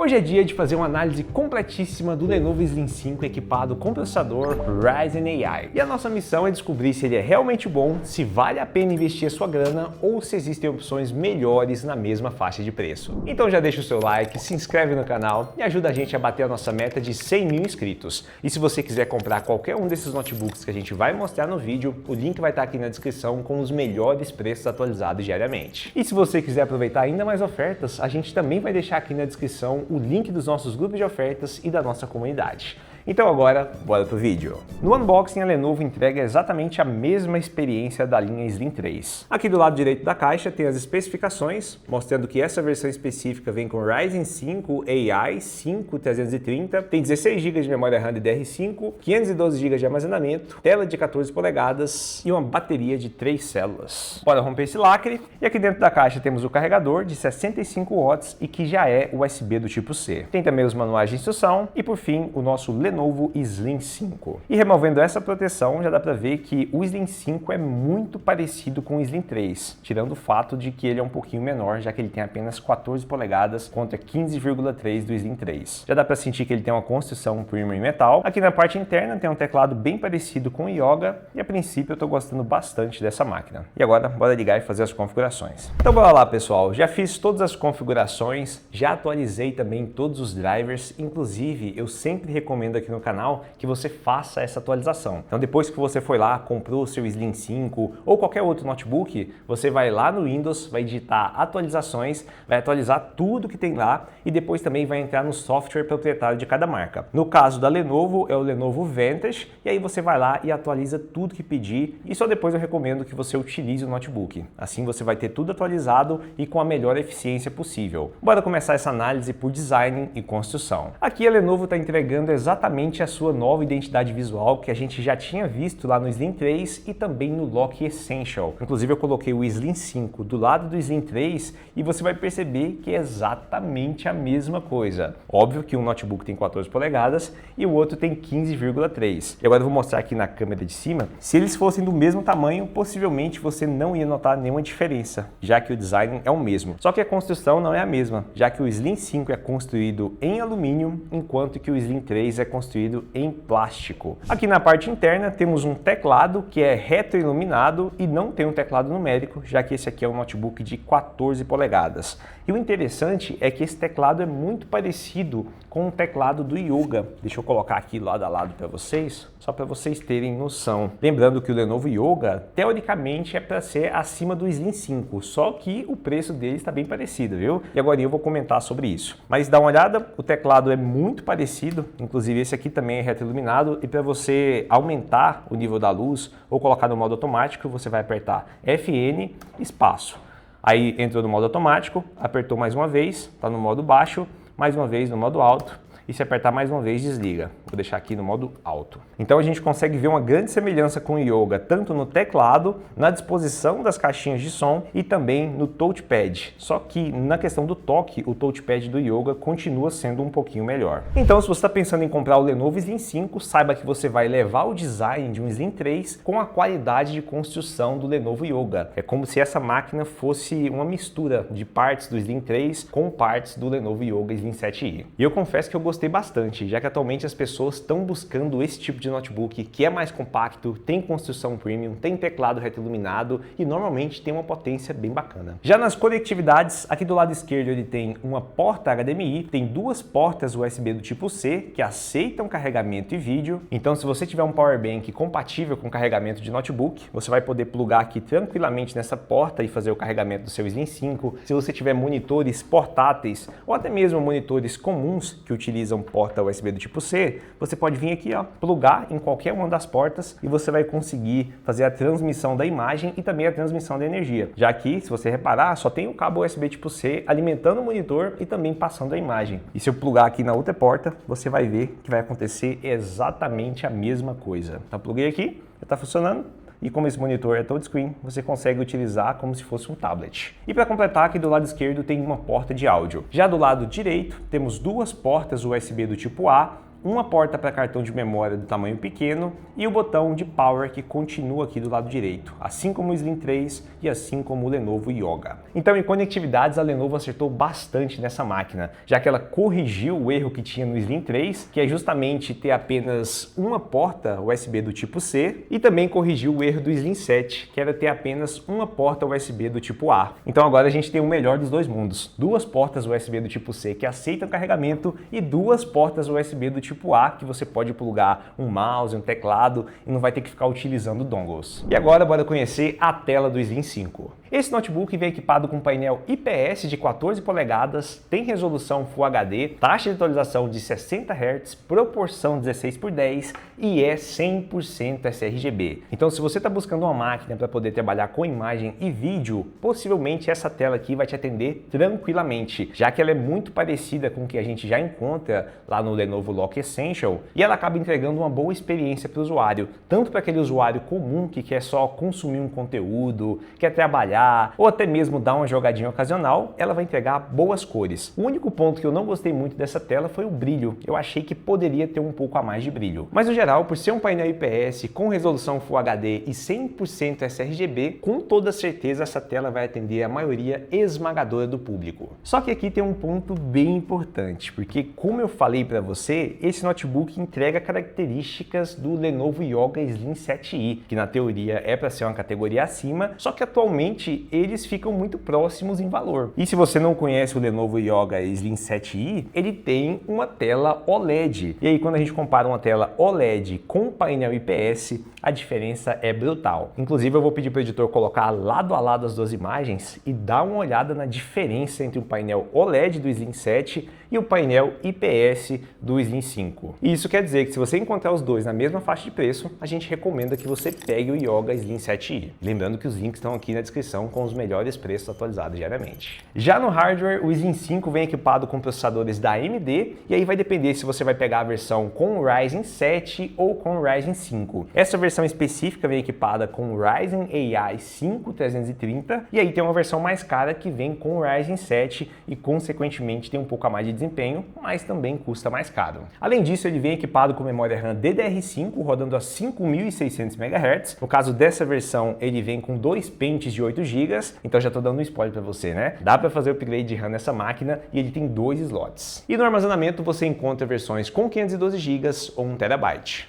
Hoje é dia de fazer uma análise completíssima do Lenovo Slim 5 equipado com processador Ryzen AI. E a nossa missão é descobrir se ele é realmente bom, se vale a pena investir a sua grana ou se existem opções melhores na mesma faixa de preço. Então já deixa o seu like, se inscreve no canal e ajuda a gente a bater a nossa meta de 100 mil inscritos. E se você quiser comprar qualquer um desses notebooks que a gente vai mostrar no vídeo, o link vai estar aqui na descrição com os melhores preços atualizados diariamente. E se você quiser aproveitar ainda mais ofertas, a gente também vai deixar aqui na descrição o link dos nossos grupos de ofertas e da nossa comunidade. Então agora, bora pro vídeo. No unboxing, a Lenovo entrega exatamente a mesma experiência da linha Slim 3. Aqui do lado direito da caixa tem as especificações, mostrando que essa versão específica vem com Ryzen 5 AI 5330, tem 16 GB de memória RAM DDR5, 512 GB de armazenamento, tela de 14 polegadas e uma bateria de 3 células. Bora romper esse lacre. E aqui dentro da caixa temos o carregador de 65 watts e que já é USB do tipo C. Tem também os manuais de instrução e, por fim, o nosso Lenovo Slim 5. E removendo essa proteção, já dá para ver que o Slim 5 é muito parecido com o Slim 3, tirando o fato de que ele é um pouquinho menor, já que ele tem apenas 14 polegadas contra 15,3 do Slim 3. Já dá para sentir que ele tem uma construção premium em metal. Aqui na parte interna tem um teclado bem parecido com o Yoga e a princípio eu estou gostando bastante dessa máquina. E agora, bora ligar e fazer as configurações. Então bora lá, pessoal. Já fiz todas as configurações, já atualizei também todos os drivers, inclusive eu sempre recomendo aqui no canal que você faça essa atualização. Então depois que você foi lá, comprou o seu Slim 5 ou qualquer outro notebook, você vai lá no Windows, vai digitar atualizações, vai atualizar tudo que tem lá e depois também vai entrar no software proprietário de cada marca. No caso da Lenovo é o Lenovo Vantage e aí você vai lá e atualiza tudo que pedir e só depois eu recomendo que você utilize o notebook. Assim você vai ter tudo atualizado e com a melhor eficiência possível. Bora começar essa análise por design e construção. Aqui a Lenovo está entregando exatamente a sua nova identidade visual que a gente já tinha visto lá no Slim 3 e também no Lock Essential. Inclusive eu coloquei o Slim 5 do lado do Slim 3 e você vai perceber que é exatamente a mesma coisa. Óbvio que um notebook tem 14 polegadas e o outro tem 15,3. E agora eu vou mostrar aqui na câmera de cima. Se eles fossem do mesmo tamanho, possivelmente você não ia notar nenhuma diferença, já que o design é o mesmo. Só que a construção não é a mesma, já que o Slim 5 é construído em alumínio, enquanto que o Slim 3 é construído em plástico. Aqui na parte interna temos um teclado que é retroiluminado e não tem um teclado numérico, já que esse aqui é um notebook de 14 polegadas. E o interessante é que esse teclado é muito parecido com o teclado do Yoga. Deixa eu colocar aqui lado a lado para vocês, só para vocês terem noção. Lembrando que o Lenovo Yoga, teoricamente, é para ser acima do Slim 5, só que o preço dele está bem parecido, viu? E agora eu vou comentar sobre isso. Mas dá uma olhada, o teclado é muito parecido, inclusive esse aqui também é retroiluminado e para você aumentar o nível da luz ou colocar no modo automático, você vai apertar FN, espaço. Aí entrou no modo automático, apertou mais uma vez, está no modo baixo, mais uma vez no modo alto. E se apertar mais uma vez, desliga. Vou deixar aqui no modo alto. Então a gente consegue ver uma grande semelhança com o Yoga, tanto no teclado, na disposição das caixinhas de som e também no touchpad. Só que na questão do toque, o touchpad do Yoga continua sendo um pouquinho melhor. Então se você está pensando em comprar o Lenovo Slim 5, saiba que você vai levar o design de um Slim 3 com a qualidade de construção do Lenovo Yoga. É como se essa máquina fosse uma mistura de partes do Slim 3 com partes do Lenovo Yoga Slim 7i. E eu confesso que eu gostei bastante, já que atualmente as pessoas estão buscando esse tipo de notebook que é mais compacto, tem construção premium, tem teclado retroiluminado e normalmente tem uma potência bem bacana. Já nas conectividades, aqui do lado esquerdo ele tem uma porta HDMI, tem duas portas USB do tipo C que aceitam carregamento e vídeo. Então se você tiver um power bank compatível com carregamento de notebook, você vai poder plugar aqui tranquilamente nessa porta e fazer o carregamento do seu Slim 5. Se você tiver monitores portáteis ou até mesmo monitores comuns que utilizam porta USB do tipo C, você pode vir aqui, ó, plugar em qualquer uma das portas e você vai conseguir fazer a transmissão da imagem e também a transmissão da energia. Já aqui, se você reparar, só tem o cabo USB tipo C alimentando o monitor e também passando a imagem. E se eu plugar aqui na outra porta, você vai ver que vai acontecer exatamente a mesma coisa. Então pluguei aqui, já está funcionando. E como esse monitor é touchscreen, você consegue utilizar como se fosse um tablet. E para completar, aqui do lado esquerdo tem uma porta de áudio. Já do lado direito, temos duas portas USB do tipo A, uma porta para cartão de memória do tamanho pequeno e o botão de power que continua aqui do lado direito, assim como o Slim 3 e assim como o Lenovo Yoga. Então, em conectividades, a Lenovo acertou bastante nessa máquina, já que ela corrigiu o erro que tinha no Slim 3, que é justamente ter apenas uma porta USB do tipo C, e também corrigiu o erro do Slim 7, que era ter apenas uma porta USB do tipo A. Então agora a gente tem o melhor dos dois mundos, duas portas USB do tipo C que aceitam carregamento e duas portas USB do tipo A que você pode plugar um mouse, um teclado e não vai ter que ficar utilizando dongles. E agora bora conhecer a tela do Slim 5. Esse notebook vem equipado com painel IPS de 14 polegadas, tem resolução Full HD, taxa de atualização de 60 Hz, proporção 16:10 e é 100% sRGB. Então, se você está buscando uma máquina para poder trabalhar com imagem e vídeo, possivelmente essa tela aqui vai te atender tranquilamente, já que ela é muito parecida com o que a gente já encontra lá no Lenovo Lock Essential e ela acaba entregando uma boa experiência para o usuário, tanto para aquele usuário comum que quer só consumir um conteúdo, quer trabalhar, ou até mesmo dar uma jogadinha ocasional, ela vai entregar boas cores. O único ponto que eu não gostei muito dessa tela foi o brilho. Eu achei que poderia ter um pouco a mais de brilho. Mas no geral, por ser um painel IPS com resolução Full HD e 100% sRGB, com toda certeza essa tela vai atender a maioria esmagadora do público. Só que aqui tem um ponto bem importante, porque como eu falei para você, esse notebook entrega características do Lenovo Yoga Slim 7i, que na teoria é para ser uma categoria acima, só que atualmente eles ficam muito próximos em valor. E se você não conhece o Lenovo Yoga Slim 7i, ele tem uma tela OLED. E aí quando a gente compara uma tela OLED com painel IPS, a diferença é brutal. Inclusive eu vou pedir para o editor colocar lado a lado as duas imagens e dar uma olhada na diferença entre o painel OLED do Slim 7 e o painel IPS do Slim 5. E isso quer dizer que se você encontrar os dois na mesma faixa de preço, a gente recomenda que você pegue o Yoga Slim 7i. Lembrando que os links estão aqui na descrição com os melhores preços atualizados diariamente. Já no hardware, o Slim 5 vem equipado com processadores da AMD e aí vai depender se você vai pegar a versão com o Ryzen 7 ou com o Ryzen 5. Essa versão específica vem equipada com o Ryzen AI 5330 e aí tem uma versão mais cara que vem com o Ryzen 7 e consequentemente tem um pouco a mais de desempenho, mas também custa mais caro. Além disso, ele vem equipado com memória RAM DDR5 rodando a 5.600 MHz. No caso dessa versão, ele vem com dois pentes de 8 GB, então já estou dando um spoiler para você, né? Dá para fazer o upgrade de RAM nessa máquina e ele tem dois slots. E no armazenamento você encontra versões com 512 GB ou 1 TB.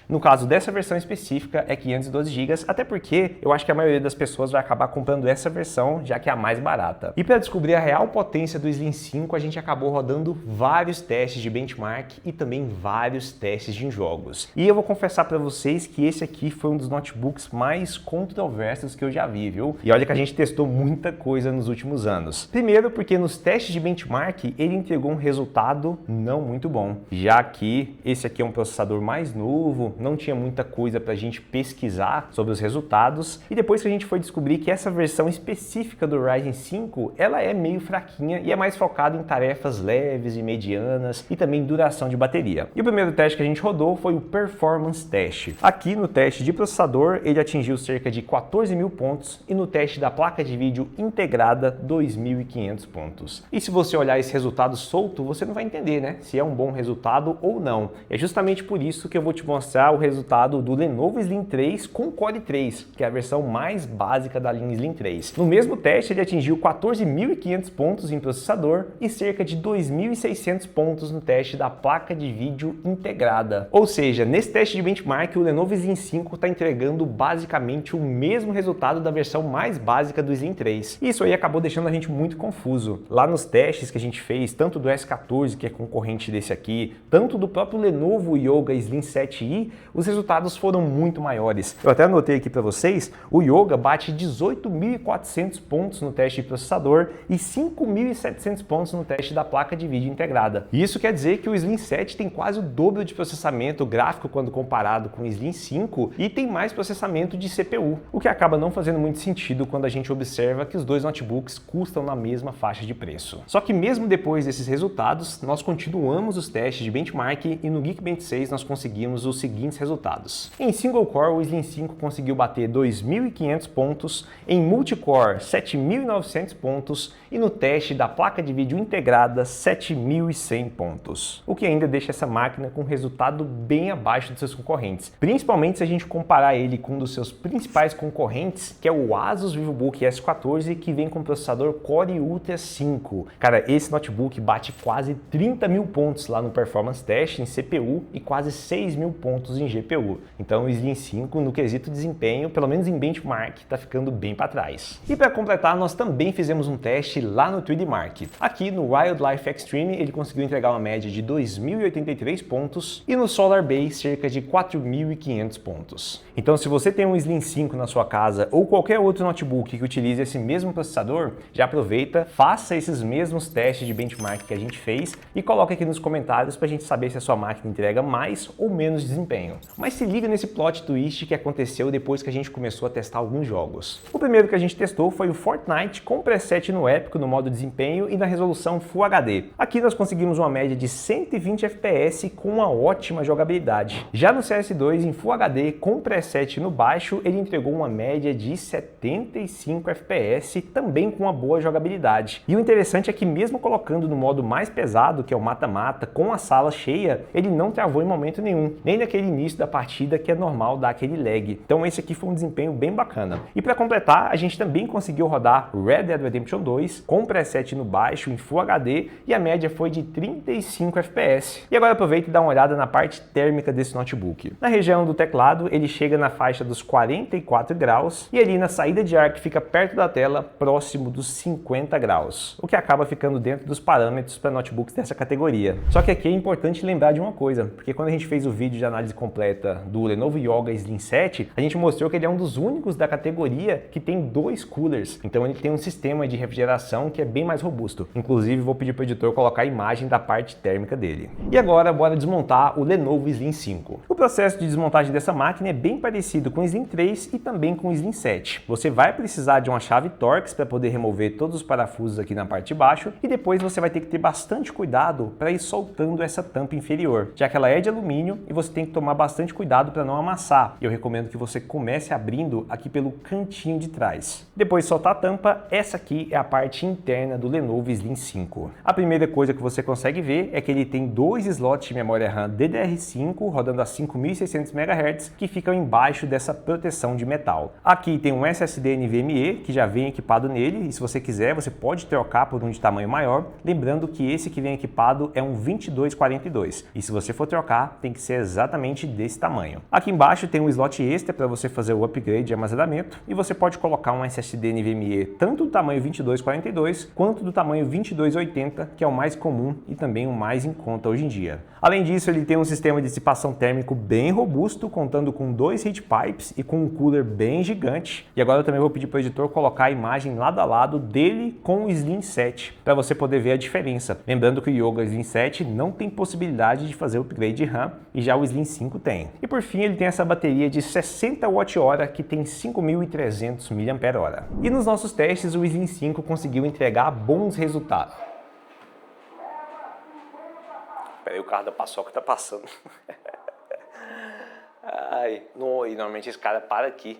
No caso dessa versão específica é 512 GB, até porque eu acho que a maioria das pessoas vai acabar comprando essa versão, já que é a mais barata. E para descobrir a real potência do Slim 5, a gente acabou rodando vários testes de benchmark e também vários testes de jogos. E eu vou confessar para vocês que esse aqui foi um dos notebooks mais controversos que eu já vi, viu? E olha que a gente testou muita coisa nos últimos anos. Primeiro porque nos testes de benchmark ele entregou um resultado não muito bom, já que esse aqui é um processador mais novo, não tinha muita coisa para a gente pesquisar sobre os resultados, e depois que a gente foi descobrir que essa versão específica do Ryzen 5, ela é meio fraquinha e é mais focada em tarefas leves e medianas e também duração de bateria. E o primeiro teste que a gente rodou foi o Performance Test. Aqui no teste de processador ele atingiu cerca de 14.000 pontos e no teste da placa de vídeo integrada 2.500 pontos. E se você olhar esse resultado solto, você não vai entender, né, se é um bom resultado ou não. É justamente por isso que eu vou te mostrar o resultado do Lenovo Slim 3 com Core 3, que é a versão mais básica da linha Slim 3. No mesmo teste ele atingiu 14.500 pontos em processador e cerca de 2.600 pontos no teste da placa de vídeo integrada. Ou seja, nesse teste de benchmark o Lenovo Slim 5 está entregando basicamente o mesmo resultado da versão mais básica do Slim 3. Isso aí acabou deixando a gente muito confuso. Lá nos testes que a gente fez, tanto do S14, que é concorrente desse aqui, tanto do próprio Lenovo Yoga Slim 7i, os resultados foram muito maiores. Eu até anotei aqui para vocês, o Yoga bate 18.400 pontos no teste de processador e 5.700 pontos no teste da placa de vídeo integrada. E isso quer dizer que o Slim 7 tem quase o dobro de processamento gráfico quando comparado com o Slim 5 e tem mais processamento de CPU, o que acaba não fazendo muito sentido quando a gente observa que os dois notebooks custam na mesma faixa de preço. Só que mesmo depois desses resultados, nós continuamos os testes de benchmark e no Geekbench 6 nós conseguimos os seguintes resultados. Em single core, o Slim 5 conseguiu bater 2.500 pontos, em multicore 7.900 pontos e no teste da placa de vídeo integrada 7.000 1.100 pontos, o que ainda deixa essa máquina com um resultado bem abaixo dos seus concorrentes, principalmente se a gente comparar ele com um dos seus principais concorrentes, que é o Asus VivoBook S14, que vem com o processador Core Ultra 5. Cara, esse notebook bate quase 30 mil pontos lá no Performance Test em CPU e quase 6 mil pontos em GPU. Então o Slim 5, no quesito desempenho, pelo menos em benchmark, tá ficando bem para trás. E para completar, nós também fizemos um teste lá no 3D Mark. Aqui no Wildlife Extreme ele conseguiu entregar uma média de 2.083 pontos e no Solar Bay cerca de 4.500 pontos. Então se você tem um Slim 5 na sua casa ou qualquer outro notebook que utilize esse mesmo processador, já aproveita, faça esses mesmos testes de benchmark que a gente fez e coloque aqui nos comentários para a gente saber se a sua máquina entrega mais ou menos desempenho. Mas se liga nesse plot twist que aconteceu depois que a gente começou a testar alguns jogos. O primeiro que a gente testou foi o Fortnite com preset no épico no modo desempenho e na resolução Full HD. Aqui nós conseguimos uma média de 120 FPS com uma ótima jogabilidade. Já no CS2 em Full HD com preset no baixo, ele entregou uma média de 75 FPS, também com uma boa jogabilidade. E o interessante é que mesmo colocando no modo mais pesado, que é o mata-mata, com a sala cheia, ele não travou em momento nenhum, nem naquele início da partida que é normal dar aquele lag. Então esse aqui foi um desempenho bem bacana. E para completar, a gente também conseguiu rodar Red Dead Redemption 2 com preset no baixo em Full HD e a média foi de 35 FPS. E agora aproveita e dá uma olhada na parte térmica desse notebook. Na região do teclado, ele chega na faixa dos 44 graus e ali na saída de ar que fica perto da tela, próximo dos 50 graus, o que acaba ficando dentro dos parâmetros para notebooks dessa categoria. Só que aqui é importante lembrar de uma coisa, porque quando a gente fez o vídeo de análise completa do Lenovo Yoga Slim 7, a gente mostrou que ele é um dos únicos da categoria que tem 2 coolers, então ele tem um sistema de refrigeração que é bem mais robusto. Inclusive vou pedir para o editor colocar a imagem da parte térmica dele. E agora bora desmontar o Lenovo Slim 5. O processo de desmontagem dessa máquina é bem parecido com o Slim 3 e também com o Slim 7. Você vai precisar de uma chave Torx para poder remover todos os parafusos aqui na parte de baixo e depois você vai ter que ter bastante cuidado para ir soltando essa tampa inferior, já que ela é de alumínio e você tem que tomar bastante cuidado para não amassar. Eu recomendo que você comece abrindo aqui pelo cantinho de trás. Depois de soltar a tampa, essa aqui é a parte interna do Lenovo Slim 5. A primeira coisa que você consegue ver é que ele tem 2 slots de memória RAM DDR5 rodando a 5.600 MHz que ficam embaixo dessa proteção de metal. Aqui tem um SSD NVMe que já vem equipado nele e se você quiser você pode trocar por um de tamanho maior, lembrando que esse que vem equipado é um 2242 e se você for trocar tem que ser exatamente desse tamanho. Aqui embaixo tem um slot extra para você fazer o upgrade de armazenamento e você pode colocar um SSD NVMe tanto do tamanho 2242 quanto do tamanho 2280, que é o mais comum e também o mais em conta hoje em dia. Além disso, ele tem um sistema de dissipação térmico bem robusto, contando com 2 heat pipes e com um cooler bem gigante. E agora eu também vou pedir para o editor colocar a imagem lado a lado dele com o Slim 7, para você poder ver a diferença. Lembrando que o Yoga Slim 7 não tem possibilidade de fazer upgrade de RAM e já o Slim 5 tem. E por fim, ele tem essa bateria de 60 Wh que tem 5.300 mAh. E nos nossos testes, o Slim 5 conseguiu entregar bons resultados. Peraí, o carro da paçoca tá passando. Ai, não, e normalmente esse cara para aqui.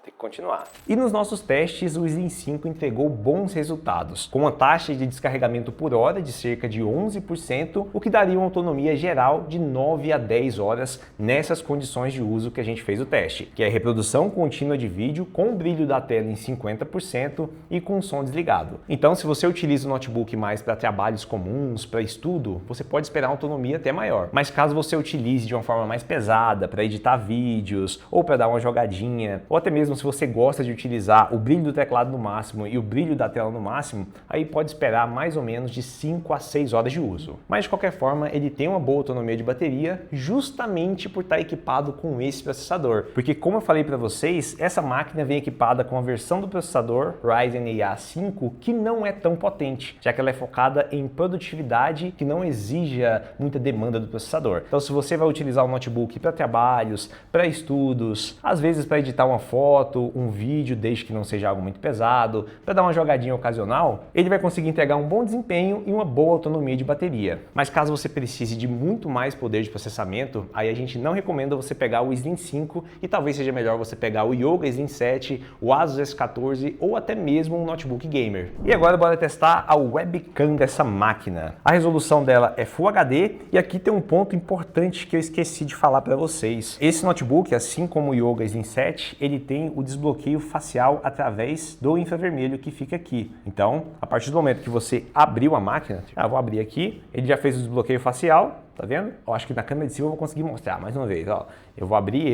Tem que continuar. E nos nossos testes, o Slim 5 entregou bons resultados, com uma taxa de descarregamento por hora de cerca de 11%, o que daria uma autonomia geral de 9 a 10 horas nessas condições de uso que a gente fez o teste, que é reprodução contínua de vídeo com o brilho da tela em 50% e com o som desligado. Então, se você utiliza o notebook mais para trabalhos comuns, para estudo, você pode esperar uma autonomia até maior. Mas caso você utilize de uma forma mais pesada para editar vídeos, ou para dar uma jogadinha, ou até mesmo se você gosta de utilizar o brilho do teclado no máximo e o brilho da tela no máximo, aí pode esperar mais ou menos de 5 a 6 horas de uso. Mas de qualquer forma, ele tem uma boa autonomia de bateria justamente por estar equipado com esse processador. Porque como eu falei para vocês, essa máquina vem equipada com a versão do processador Ryzen AI5 que não é tão potente, já que ela é focada em produtividade que não exija muita demanda do processador. Então se você vai utilizar o notebook para trabalhos, para estudos, às vezes para editar uma foto, foto, um vídeo, desde que não seja algo muito pesado, para dar uma jogadinha ocasional, ele vai conseguir entregar um bom desempenho e uma boa autonomia de bateria. Mas caso você precise de muito mais poder de processamento, aí a gente não recomenda você pegar o Slim 5 e talvez seja melhor você pegar o Yoga Slim 7, o Asus S14 ou até mesmo um notebook gamer. E agora bora testar a webcam dessa máquina. A resolução dela é Full HD e aqui tem um ponto importante que eu esqueci de falar para vocês. Esse notebook, assim como o Yoga Slim 7, ele tem o desbloqueio facial através do infravermelho que fica aqui. Então, a partir do momento que você abriu a máquina, vou abrir aqui, ele já fez o desbloqueio facial, tá vendo? Eu acho que na câmera de cima eu vou conseguir mostrar mais uma vez, ó. Eu vou abrir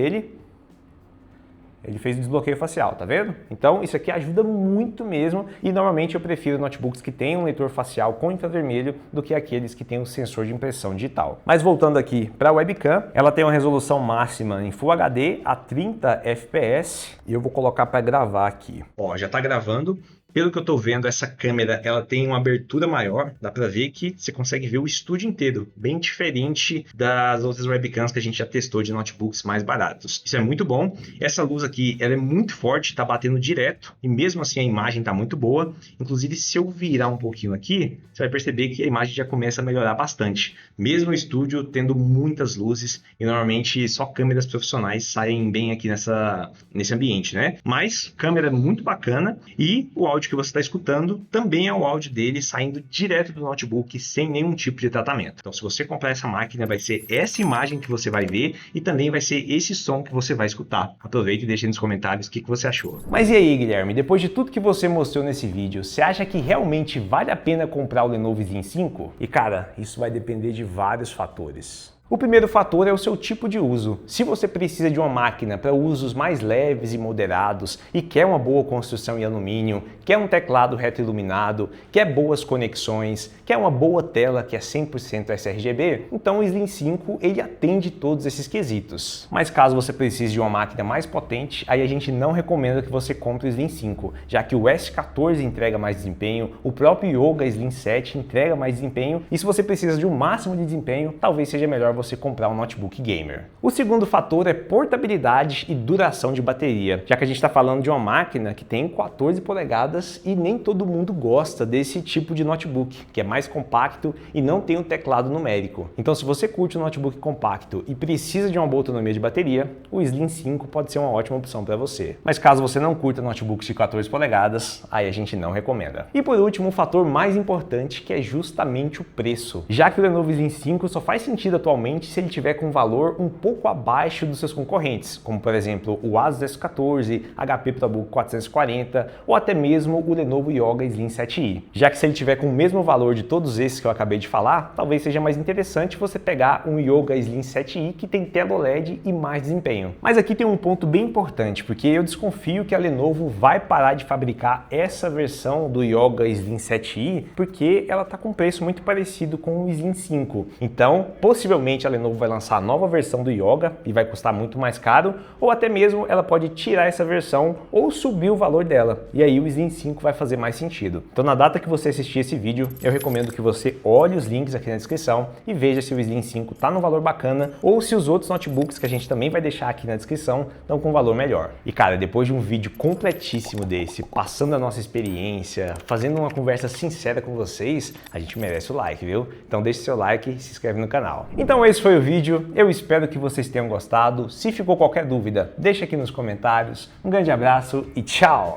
ele fez o desbloqueio facial, tá vendo? Então isso aqui ajuda muito mesmo e normalmente eu prefiro notebooks que tenham um leitor facial com infravermelho do que aqueles que têm um sensor de impressão digital. Mas voltando aqui para a webcam, ela tem uma resolução máxima em Full HD a 30 fps e eu vou colocar para gravar aqui. Ó, já tá gravando. Pelo que eu tô vendo, essa câmera ela tem uma abertura maior, dá pra ver que você consegue ver o estúdio inteiro, bem diferente das outras webcams que a gente já testou de notebooks mais baratos. Isso é muito bom. Essa luz aqui, ela é muito forte, tá batendo direto e mesmo assim a imagem tá muito boa. Inclusive, se eu virar um pouquinho aqui, você vai perceber que a imagem já começa a melhorar bastante. Mesmo o estúdio tendo muitas luzes e normalmente só câmeras profissionais saem bem aqui nesse ambiente, né? Mas câmera muito bacana e o áudio que você está escutando também é o áudio dele saindo direto do notebook sem nenhum tipo de tratamento. Então, se você comprar essa máquina, vai ser essa imagem que você vai ver e também vai ser esse som que você vai escutar. Aproveita e deixa aí nos comentários o que você achou. Mas e aí, Guilherme? Depois de tudo que você mostrou nesse vídeo, você acha que realmente vale a pena comprar o Lenovo Slim 5? E cara, isso vai depender de vários fatores. O primeiro fator é o seu tipo de uso. Se você precisa de uma máquina para usos mais leves e moderados e quer uma boa construção em alumínio, quer um teclado retroiluminado, quer boas conexões, quer uma boa tela que é 100% sRGB, então o Slim 5 ele atende todos esses quesitos. Mas caso você precise de uma máquina mais potente, aí a gente não recomenda que você compre o Slim 5, já que o S14 entrega mais desempenho, o próprio Yoga Slim 7 entrega mais desempenho e se você precisa de um máximo de desempenho, talvez seja melhor você comprar um notebook gamer. O segundo fator é portabilidade e duração de bateria, já que a gente está falando de uma máquina que tem 14 polegadas e nem todo mundo gosta desse tipo de notebook, que é mais compacto e não tem um teclado numérico. Então, se você curte um notebook compacto e precisa de uma boa autonomia de bateria, o Slim 5 pode ser uma ótima opção para você. Mas caso você não curta notebooks de 14 polegadas, aí a gente não recomenda. E por último, o fator mais importante, que é justamente o preço, já que o Lenovo Slim 5 só faz sentido atualmente se ele tiver com um valor um pouco abaixo dos seus concorrentes, como por exemplo o Asus S14, HP ProBook 440 ou até mesmo o Lenovo Yoga Slim 7i. Já que se ele tiver com o mesmo valor de todos esses que eu acabei de falar, talvez seja mais interessante você pegar um Yoga Slim 7i que tem tela OLED e mais desempenho. Mas aqui tem um ponto bem importante, porque eu desconfio que a Lenovo vai parar de fabricar essa versão do Yoga Slim 7i, porque ela está com um preço muito parecido com o Slim 5. Então, possivelmente a Lenovo vai lançar a nova versão do Yoga e vai custar muito mais caro, ou até mesmo ela pode tirar essa versão ou subir o valor dela, e aí o Slim 5 vai fazer mais sentido. Então na data que você assistir esse vídeo, eu recomendo que você olhe os links aqui na descrição e veja se o Slim 5 está no valor bacana ou se os outros notebooks que a gente também vai deixar aqui na descrição estão com um valor melhor. E cara, depois de um vídeo completíssimo desse, passando a nossa experiência, fazendo uma conversa sincera com vocês, a gente merece o like, viu? Então deixe seu like e se inscreve no canal. Então esse foi o vídeo, eu espero que vocês tenham gostado. Se ficou qualquer dúvida, deixa aqui nos comentários. Um grande abraço e tchau!